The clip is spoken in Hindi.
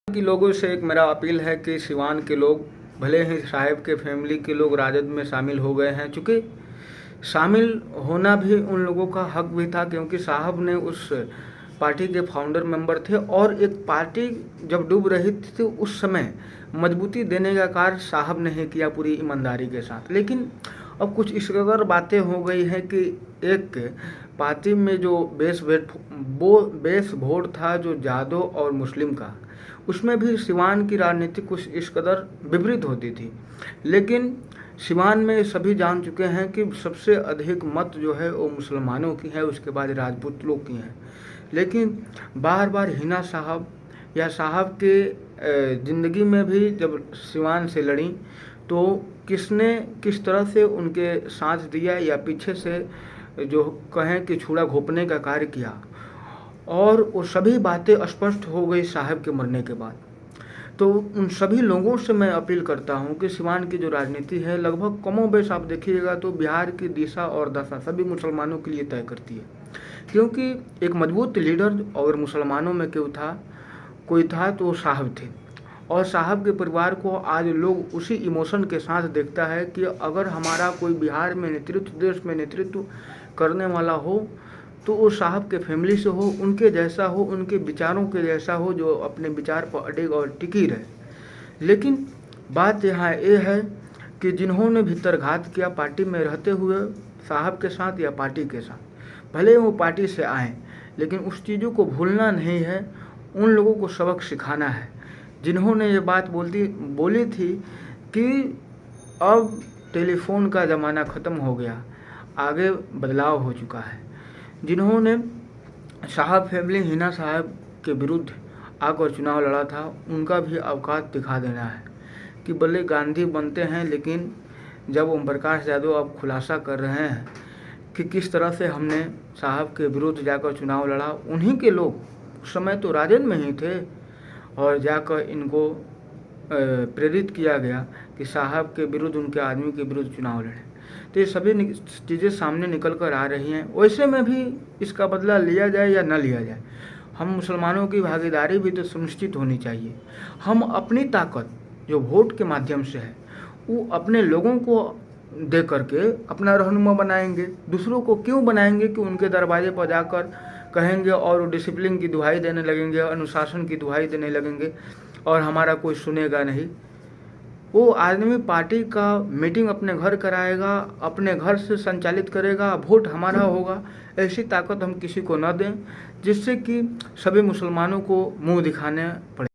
कि लोगों से एक मेरा अपील है कि सिवान के लोग भले ही साहब के फैमिली के लोग राजद में शामिल हो गए हैं, चूँकि शामिल होना भी उन लोगों का हक भी था, क्योंकि साहब ने उस पार्टी के फाउंडर मेंबर थे और एक पार्टी जब डूब रही थी तो उस समय मजबूती देने का कार्य साहब ने ही किया पूरी ईमानदारी के साथ। लेकिन अब कुछ इस कदर बातें हो गई हैं कि एक पार्टी में जो बेस वोट था जो जादव और मुस्लिम का, उसमें भी सिवान की राजनीति कुछ इस कदर विपरीत होती थी। लेकिन सिवान में सभी जान चुके हैं कि सबसे अधिक मत जो है वो मुसलमानों की है, उसके बाद राजपूत लोग की हैं। लेकिन बार बार हिना साहब या साहब के ज़िंदगी में भी जब सिवान से लड़ी तो किसने किस तरह से उनके साथ दिया या पीछे से जो कहें कि छुरा घोंपने का कार्य किया, और वो सभी बातें स्पष्ट हो गई साहब के मरने के बाद। तो उन सभी लोगों से मैं अपील करता हूं कि सिवान की जो राजनीति है लगभग कमोबेश आप देखिएगा तो बिहार की दिशा और दशा सभी मुसलमानों के लिए तय करती है, क्योंकि एक मजबूत लीडर अगर मुसलमानों में कोई था तो वो साहब थे। और साहब के परिवार को आज लोग उसी इमोशन के साथ देखता है कि अगर हमारा कोई बिहार में नेतृत्व, देश में नेतृत्व करने वाला हो तो वो साहब के फैमिली से हो, उनके जैसा हो, उनके विचारों के जैसा हो, जो अपने विचार पर अड़िग और टिकी रहे। लेकिन बात यहाँ ये है कि जिन्होंने भीतरघात किया पार्टी में रहते हुए साहब के साथ या पार्टी के साथ, भले वो पार्टी से आए, लेकिन उस चीज़ों को भूलना नहीं है, उन लोगों को सबक सिखाना है जिन्होंने ये बात बोली थी कि अब टेलीफोन का ज़माना ख़त्म हो गया, आगे बदलाव हो चुका है। जिन्होंने साहब फैमिली हिना साहब के विरुद्ध आकर चुनाव लड़ा था, उनका भी औकात दिखा देना है कि भले गांधी बनते हैं, लेकिन जब ओम प्रकाश यादव अब खुलासा कर रहे हैं कि किस तरह से हमने साहब के विरुद्ध जाकर चुनाव लड़ा, उन्हीं के लोग उस समय तो राजद में ही थे और जाकर इनको प्रेरित किया गया कि साहब के विरुद्ध, उनके आदमी के विरुद्ध चुनाव लड़े। तो ये सभी चीज़ें सामने निकल कर आ रही हैं। वैसे में भी इसका बदला लिया जाए या न लिया जाए, हम मुसलमानों की भागीदारी भी तो सुनिश्चित होनी चाहिए। हम अपनी ताकत जो वोट के माध्यम से है वो अपने लोगों को दे करके अपना रहनुमा बनाएंगे, दूसरों को क्यों बनाएंगे कि उनके दरवाजे पर जाकर कहेंगे और डिसिप्लिन की दुहाई देने लगेंगे, अनुशासन की दुहाई देने लगेंगे और हमारा कोई सुनेगा नहीं। वो आदमी पार्टी का मीटिंग अपने घर कराएगा, अपने घर से संचालित करेगा, वोट हमारा होगा। ऐसी ताकत हम किसी को न दें जिससे कि सभी मुसलमानों को मुंह दिखाने पड़े।